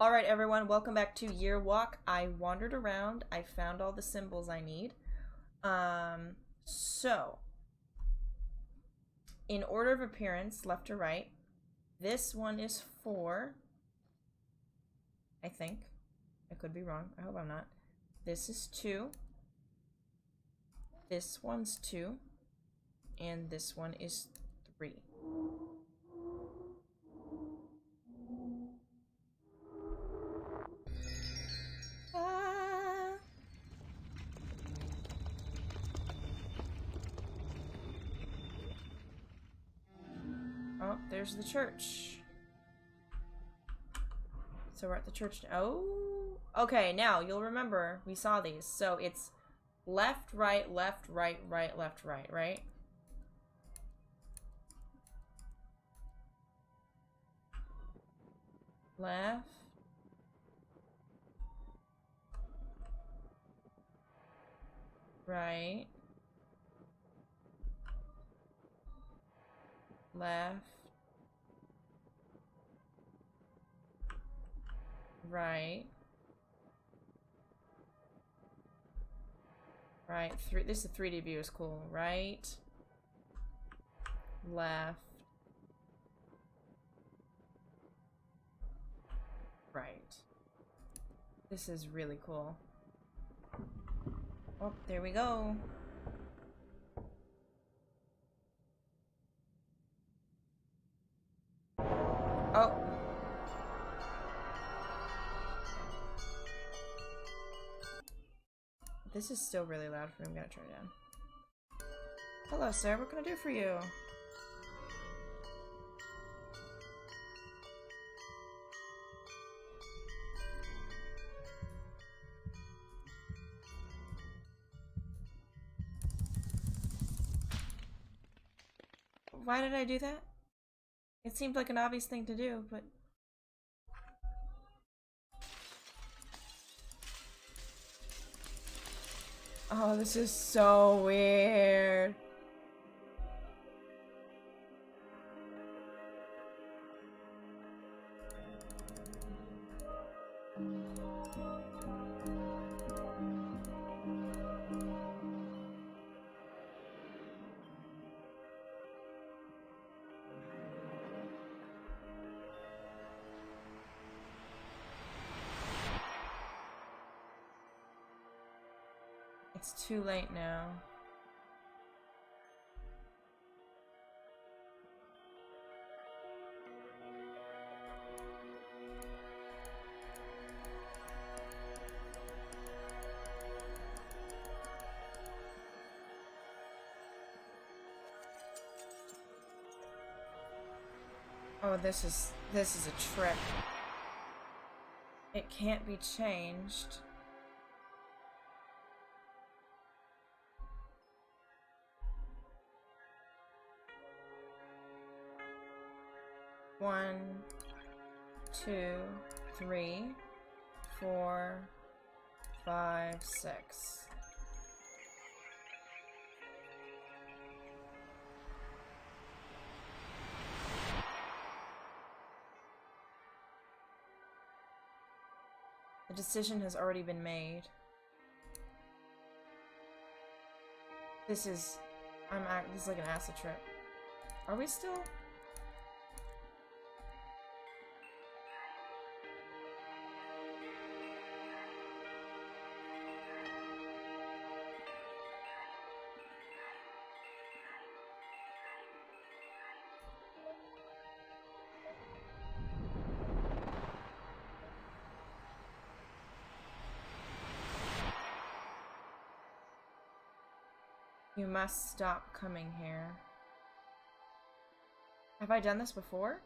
Alright everyone, welcome back to Year Walk. I wandered around, I found all the symbols I need. So, in order of appearance, left to right, this one is 4, I think. I could be wrong, I hope I'm not. This is 2. This one's 2. And this one is 3. Oh, there's the church. So we're at the church now. Oh, okay, now you'll remember we saw these. So it's left, right, left, right, right, left, right, right? Left. Right. Left. Right. Right. This is a 3D view is cool. Right. Left. Right. This is really cool. Oh, there we go. Oh. This is still really loud for me. I'm gonna turn it down. Hello, sir. What can I do for you? Why did I do that? It seemed like an obvious thing to do, but... Oh, this is so weird. It's too late now. Oh, this is a trick. It can't be changed. One, 2, 3, 4, 5, 6. The decision has already been made. This is like an acid trip. Are we still? You must stop coming here. Have I done this before?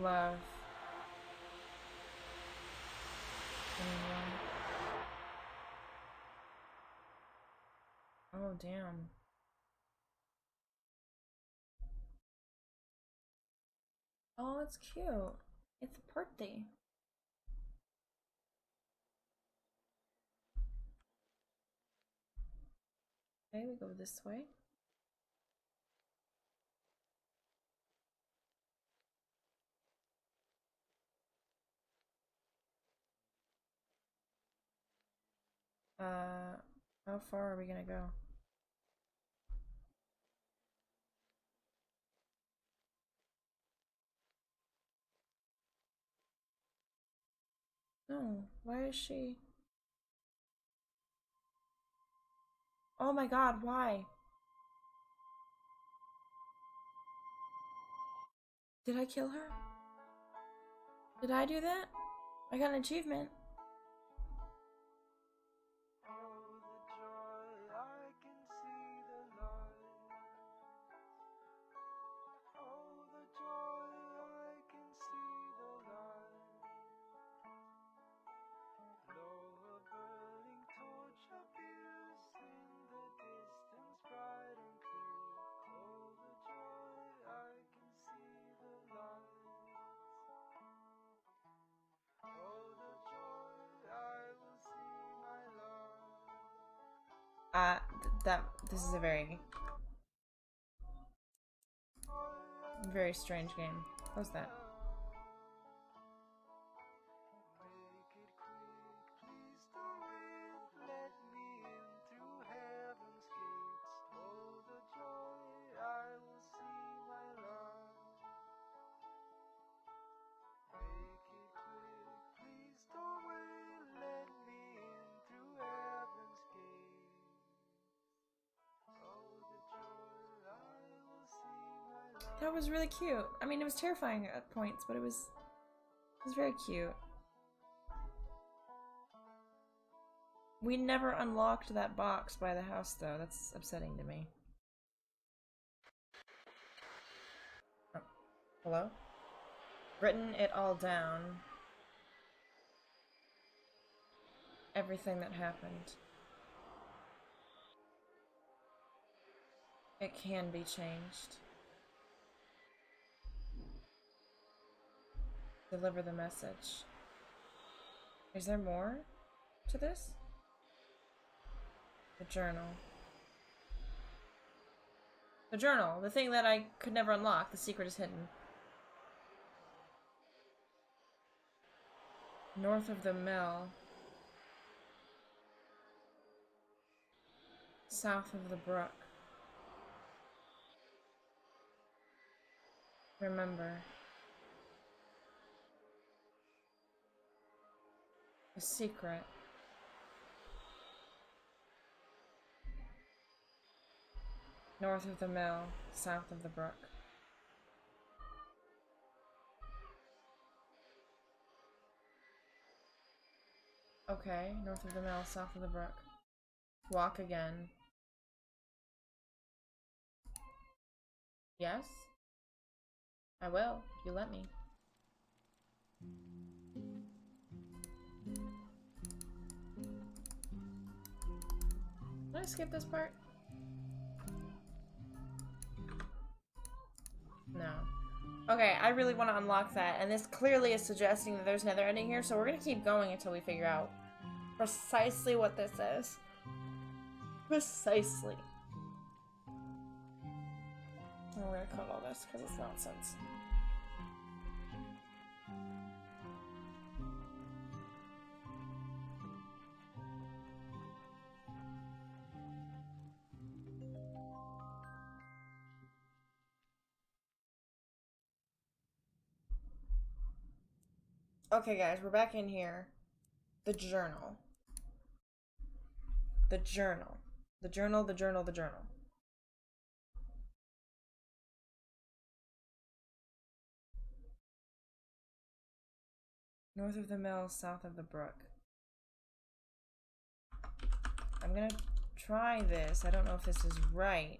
Love. Oh, damn. Oh, it's cute. It's pretty. Okay, we go this way. How far are we gonna go? No, why is she? Oh my god, why? Did I kill her? Did I do that? I got an achievement. Uh, this is a very strange game. Close that. That was really cute. I mean, it was terrifying at points, but it was very cute. We never unlocked that box by the house, though. That's upsetting to me. Oh. Hello? Written it all down. Everything that happened. It can be changed. Deliver the message. Is there more to this? The journal. The journal. The thing that I could never unlock. The secret is hidden. North of the mill. South of the brook. Remember. The secret. North of the mill, south of the brook. Okay, north of the mill, south of the brook. Walk again. Yes? I will. You let me. Did I skip this part? No. Okay, I really want to unlock that, and this clearly is suggesting that there's another ending here, so we're gonna keep going until we figure out precisely what this is. Precisely. And we're gonna cut all this because it's nonsense. Okay, guys, we're back in here. The journal. The journal. The journal, the journal, the journal. North of the mill, south of the brook. I'm gonna try this. I don't know if this is right,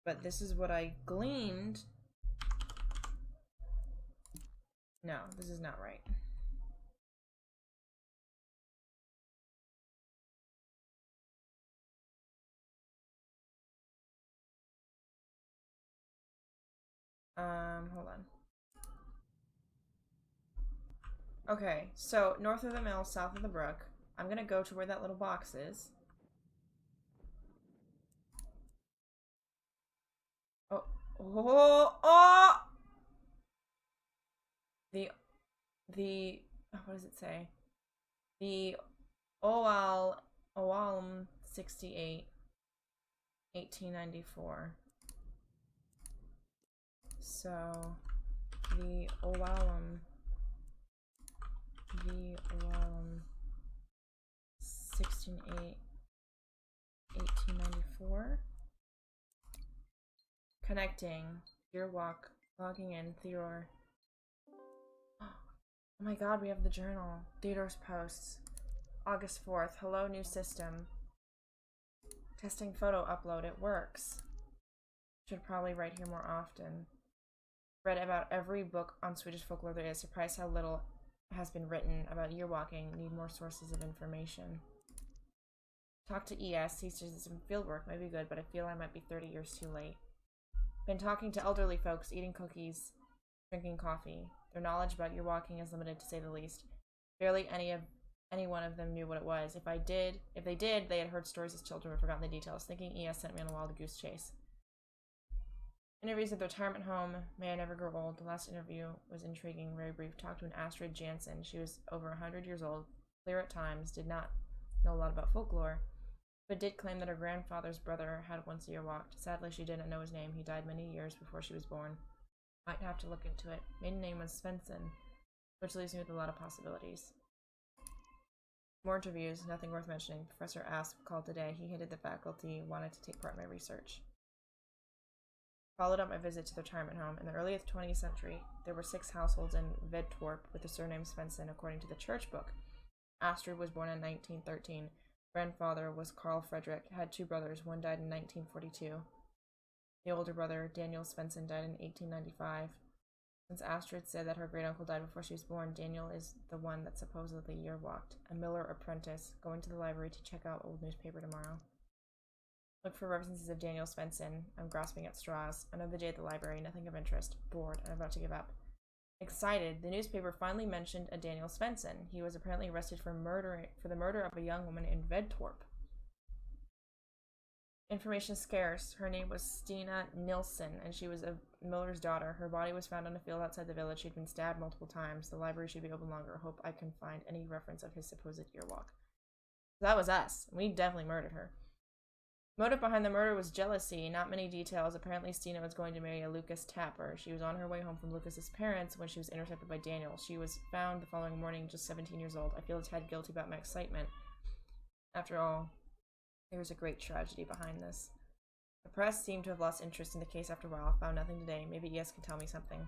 but this is what I gleaned. No, this is not right. Hold on. Okay, so north of the mill, south of the brook. I'm gonna go to where that little box is. Oh, oh, oh! The, what does it say? The Oalm 68, 1894. So, the Oalm 16/8, 1894. Connecting. Deer walk. Logging in. Theodore. Oh my god, we have the journal. Theodore's posts. August 4th. Hello, new system. Testing photo upload. It works. Should probably write here more often. Read about every book on Swedish folklore there is. Surprised how little has been written about year walking. Need more sources of information. Talk to ES. He says some field work might be good, but I feel I might be 30 years too late. Been talking to elderly folks, eating cookies, drinking coffee. Their knowledge about year walking is limited, to say the least. Barely any one of them knew what it was. If they did, they had heard stories as children but forgotten the details. Thinking ES sent me on a wild goose chase. Interviews at the retirement home. May I never grow old. The last interview was intriguing, very brief. Talked to an Astrid Jansen. She was over 100 years old, clear at times, did not know a lot about folklore, but did claim that her grandfather's brother had once year walked. Sadly, she didn't know his name. He died many years before she was born. Might have to look into it. Maiden name was Svensson, which leaves me with a lot of possibilities. More interviews, nothing worth mentioning. Professor Asp called today. He hinted the faculty wanted to take part in my research. Followed up my visit to the retirement home. In the early 20th century, there were 6 households in Vedtorp with the surname Svensson, according to the church book. Astrid was born in 1913. Grandfather was Carl Frederick, had 2 brothers. One died in 1942. The older brother, Daniel Svensson, died in 1895. Since Astrid said that her great-uncle died before she was born, Daniel is the one that supposedly year walked. A miller apprentice, going to the library to check out old newspaper tomorrow. Look for references of Daniel Svensson. I'm grasping at straws. Another day at the library, nothing of interest. Bored, I'm about to give up. Excited, the newspaper finally mentioned a Daniel Svensson. He was apparently arrested for the murder of a young woman in Vedtorp. Information scarce. Her name was Stina Nilsson, and she was a miller's daughter. Her body was found on a field outside the village. She'd been stabbed multiple times. The library should be open longer. Hope I can find any reference of his supposed year walk. That was us. We definitely murdered her. Motive behind the murder was jealousy. Not many details. Apparently, Stina was going to marry a Lucas Tapper. She was on her way home from Lucas's parents when she was intercepted by Daniel. She was found the following morning, just 17 years old. I feel a tad guilty about my excitement. After all, there was a great tragedy behind this. The press seemed to have lost interest in the case after a while. Found nothing today. Maybe ES can tell me something.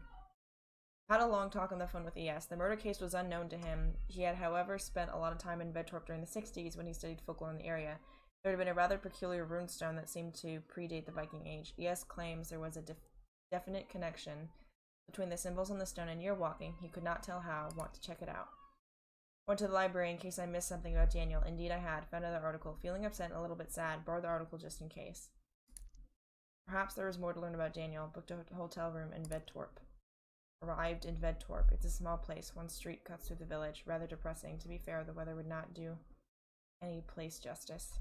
Had a long talk on the phone with ES. The murder case was unknown to him. He had, however, spent a lot of time in Vedtorp during the 60s when he studied folklore in the area. There had been a rather peculiar runestone that seemed to predate the Viking Age. ES claims there was a definite connection between the symbols on the stone and year walking. He could not tell how. Want to check it out. Went to the library in case I missed something about Daniel. Indeed I had. Found another article. Feeling upset and a little bit sad. Borrowed the article just in case. Perhaps there was more to learn about Daniel. Booked a hotel room in Vedtorp. Arrived in Vedtorp. It's a small place. One street cuts through the village. Rather depressing. To be fair, the weather would not do any place justice.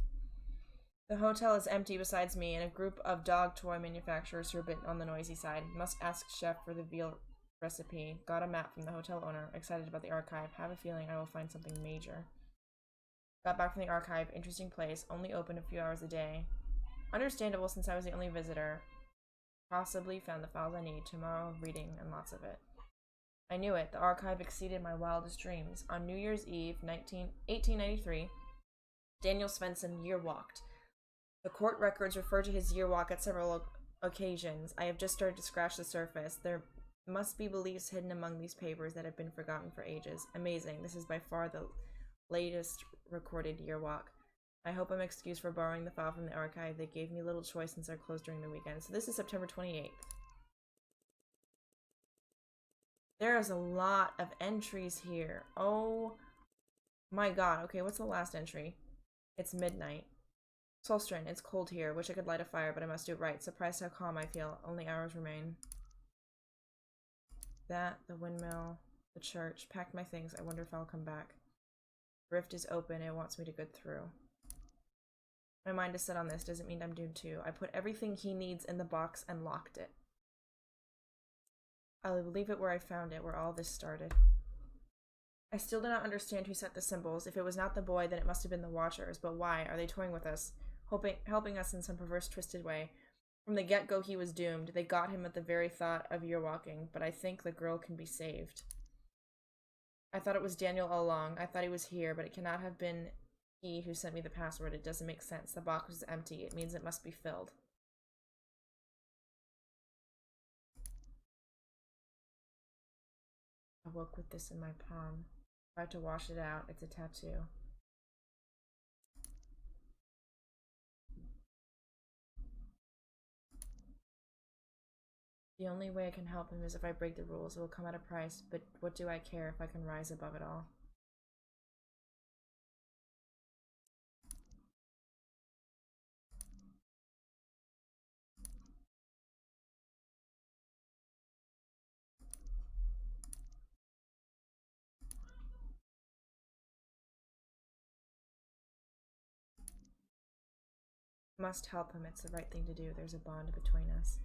The hotel is empty besides me and a group of dog toy manufacturers who are a bit on the noisy side. Must ask chef for the veal recipe. Got a map from the hotel owner. Excited about the archive. Have a feeling I will find something major. Got back from the archive. Interesting place. Only open a few hours a day. Understandable since I was the only visitor. Possibly found the files I need. Tomorrow, reading and lots of it. I knew it. The archive exceeded my wildest dreams. On New Year's Eve, 1893, Daniel Svensson year walked. The court records refer to his year walk at several occasions. I have just started to scratch the surface. There must be beliefs hidden among these papers that have been forgotten for ages. Amazing. This is by far the latest recorded year walk. I hope I'm excused for borrowing the file from the archive. They gave me little choice since they're closed during the weekend. So this is September 28th. There is a lot of entries here. Oh my god. Okay, what's the last entry? It's midnight. Solstrin, it's cold here. Wish I could light a fire, but I must do it right. Surprised how calm I feel. Only hours remain. That, the windmill. The church. Packed my things. I wonder if I'll come back. Rift is open. It wants me to go through. My mind is set on this. Doesn't mean I'm doomed too. I put everything he needs in the box and locked it. I'll leave it where I found it, where all this started. I still do not understand who set the symbols. If it was not the boy, then it must have been the Watchers. But why? Are they toying with us? Helping us in some perverse, twisted way? From the get-go, he was doomed. They got him at the very thought of year walking, but I think the girl can be saved. I thought it was Daniel all along. I thought he was here, but it cannot have been he who sent me the password. It doesn't make sense. The box was empty. It means it must be filled. I woke with this in my palm. Tried to wash it out. It's a tattoo. The only way I can help him is if I break the rules. It will come at a price, but what do I care if I can rise above it all? Must help him. It's the right thing to do. There's a bond between us.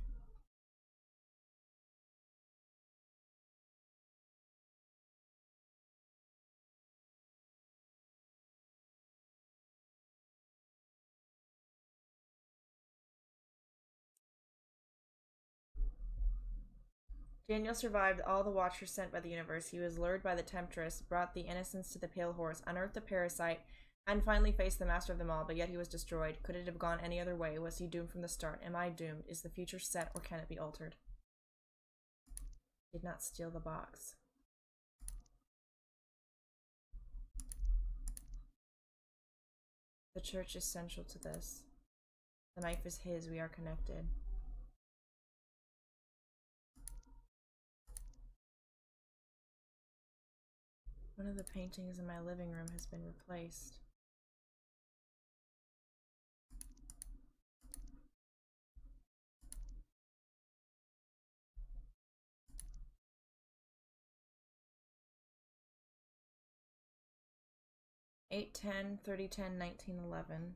Daniel survived all the Watchers sent by the universe. He was lured by the Temptress, brought the innocents to the Pale Horse, unearthed the parasite, and finally faced the master of them all, but yet he was destroyed. Could it have gone any other way? Was he doomed from the start? Am I doomed? Is the future set, or can it be altered? Did not steal the box. The church is central to this. The knife is his. We are connected. One of the paintings in my living room has been replaced. Eight 10 30 10 1911.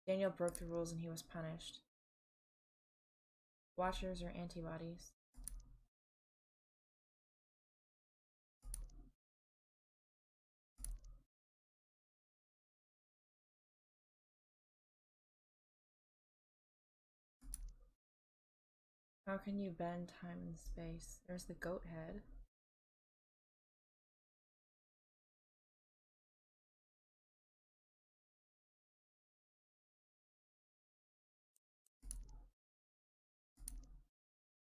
Daniel broke the rules and he was punished. Watchers or antibodies. How can you bend time and space? There's the goat head.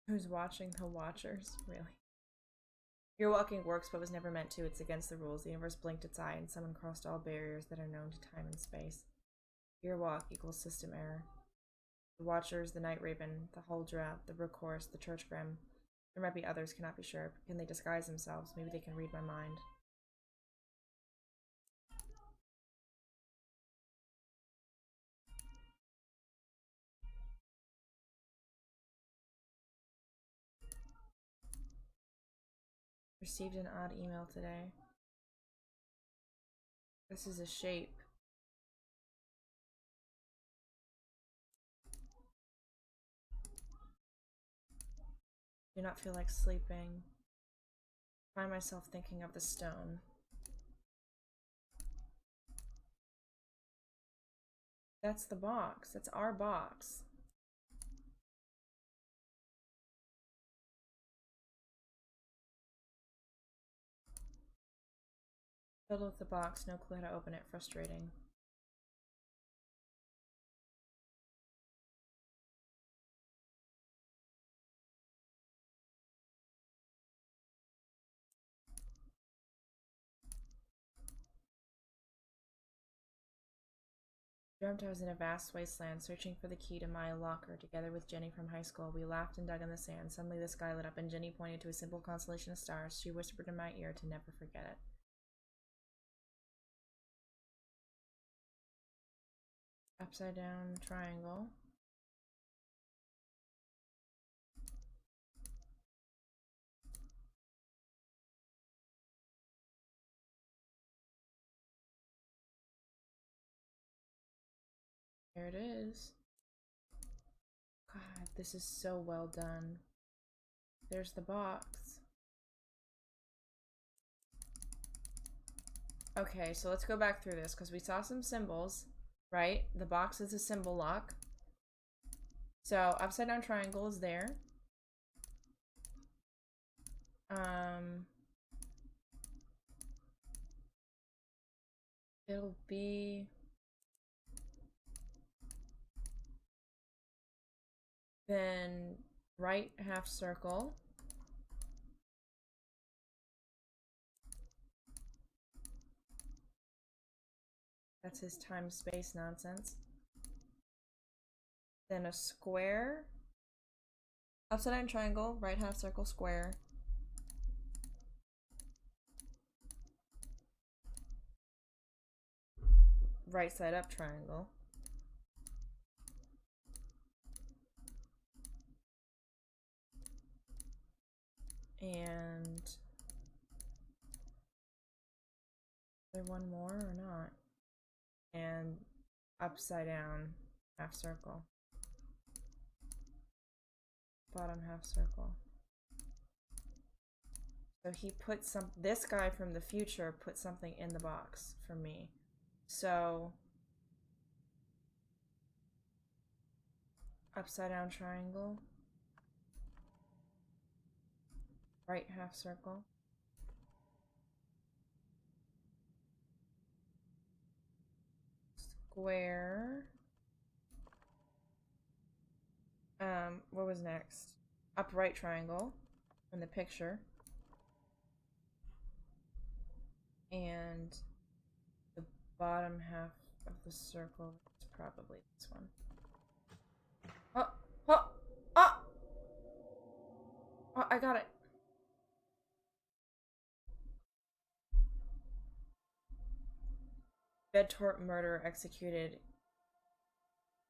Who's watching the Watchers? Really? Your walking works but was never meant to. It's against the rules. The universe blinked its eye and someone crossed all barriers that are known to time and space. Your walk equals system error. The Watchers, the Night Raven, the Huldra, the Rook Horse, the Church Grim. There might be others, cannot be sure. Can they disguise themselves? Maybe they can read my mind. Received an odd email today. This is a shape. Do not feel like sleeping. Find myself thinking of the stone. That's the box. That's our box. Filled with the box, no clue how to open it. Frustrating. Dreamt I was in a vast wasteland, searching for the key to my locker. Together with Jenny from high school, we laughed and dug in the sand. Suddenly the sky lit up, and Jenny pointed to a simple constellation of stars. She whispered in my ear to never forget it. Upside down triangle. There it is. God, this is so well done. There's the box. Okay, so let's go back through this because we saw some symbols, right? The box is a symbol lock. So upside down triangle is there. It'll be then right half circle. That's his time space nonsense. Then a square. Upside down triangle, right half circle, square. Right side up triangle. And is there one more or not? And upside down half circle. Bottom half circle. So he put this guy from the future put something in the box for me. So upside down triangle. Right half circle. Square. What was next? Upright triangle in the picture. And the bottom half of the circle is probably this one. Oh! Oh! Oh! Oh, I got it. Bedtorp murder executed.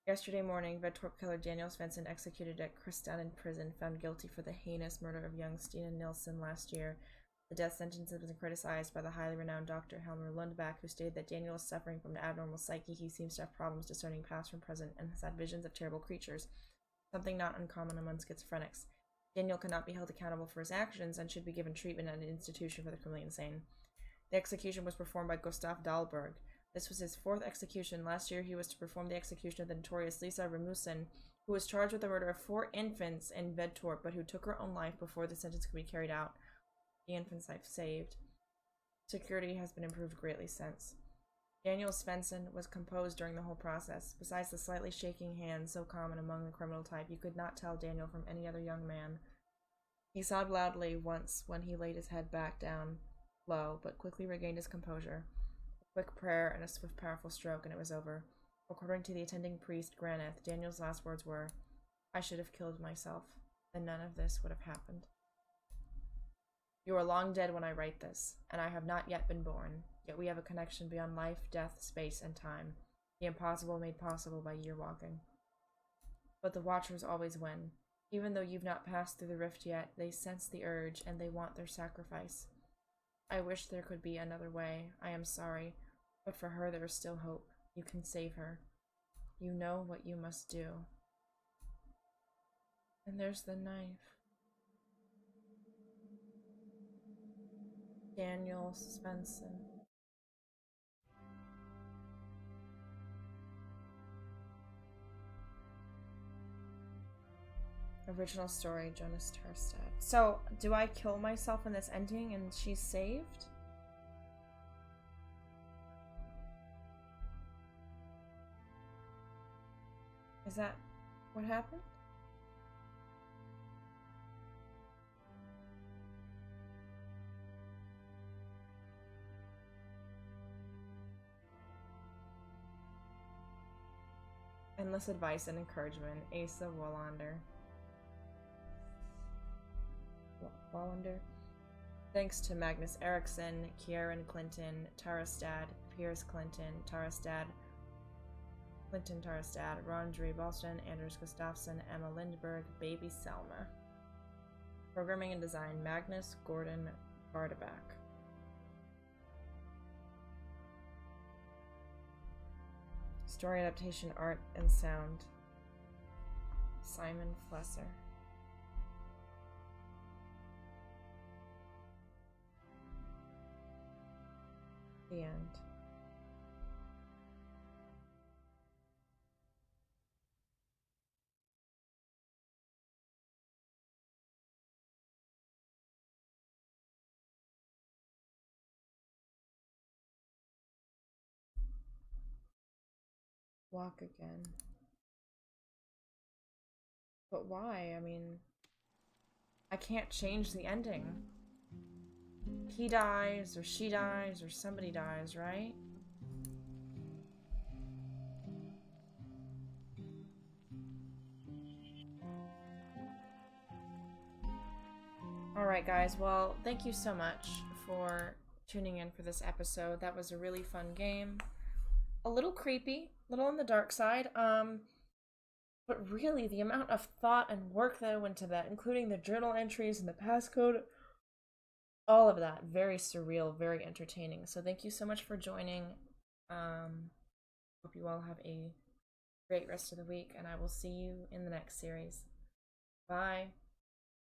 Yesterday morning, Bedtorp killer Daniel Svensson executed at Kristianen prison, found guilty for the heinous murder of young Stina Nilsson last year. The death sentence has been criticized by the highly renowned Dr. Helmer Lundback, who stated that Daniel is suffering from an abnormal psyche. He seems to have problems discerning past from present and has had visions of terrible creatures, something not uncommon among schizophrenics. Daniel cannot be held accountable for his actions and should be given treatment at an institution for the criminally insane. The execution was performed by Gustav Dahlberg. This was his 4th execution. Last year, he was to perform the execution of the notorious Lisa Rasmussen, who was charged with the murder of 4 infants in Bedtorp, but who took her own life before the sentence could be carried out. The infant's life saved. Security has been improved greatly since. Daniel Svensson was composed during the whole process. Besides the slightly shaking hand so common among the criminal type, you could not tell Daniel from any other young man. He sobbed loudly once when he laid his head back down low, but quickly regained his composure. Quick prayer and a swift, powerful stroke, and it was over. According to the attending priest, Graneth, Daniel's last words were, "I should have killed myself, then none of this would have happened. You are long dead when I write this, and I have not yet been born, yet we have a connection beyond life, death, space, and time, the impossible made possible by year walking. But the Watchers always win. Even though you've not passed through the rift yet, they sense the urge, and they want their sacrifice. I wish there could be another way. I am sorry. But for her, there is still hope. You can save her. You know what you must do." And there's the knife. Daniel Svensson. Original story, Jonas Terstad. So, do I kill myself in this ending and she's saved? Is that what happened? Endless advice and encouragement, Asa Wallander. Wallander. Thanks to Magnus Eriksson, Kieran Clinton, Tarastad, Piers Clinton, Tarastad, Clinton Tarastad, Rondre Boston, Anders Gustafsson, Emma Lindberg, Baby Selma. Programming and design, Magnus Gordon Bardabak. Story adaptation, art, and sound. Simon Flesser. The end. Walk again. But why? I mean, I can't change the ending. He dies, or she dies, or somebody dies, right? Alright, guys, well, thank you so much for tuning in for this episode. That was a really fun game. A little creepy, a little on the dark side, but really the amount of thought and work that went into that, including the journal entries and the passcode, all of that, very surreal, very entertaining. So thank you so much for joining. Hope you all have a great rest of the week, and I will see you in the next series. Bye.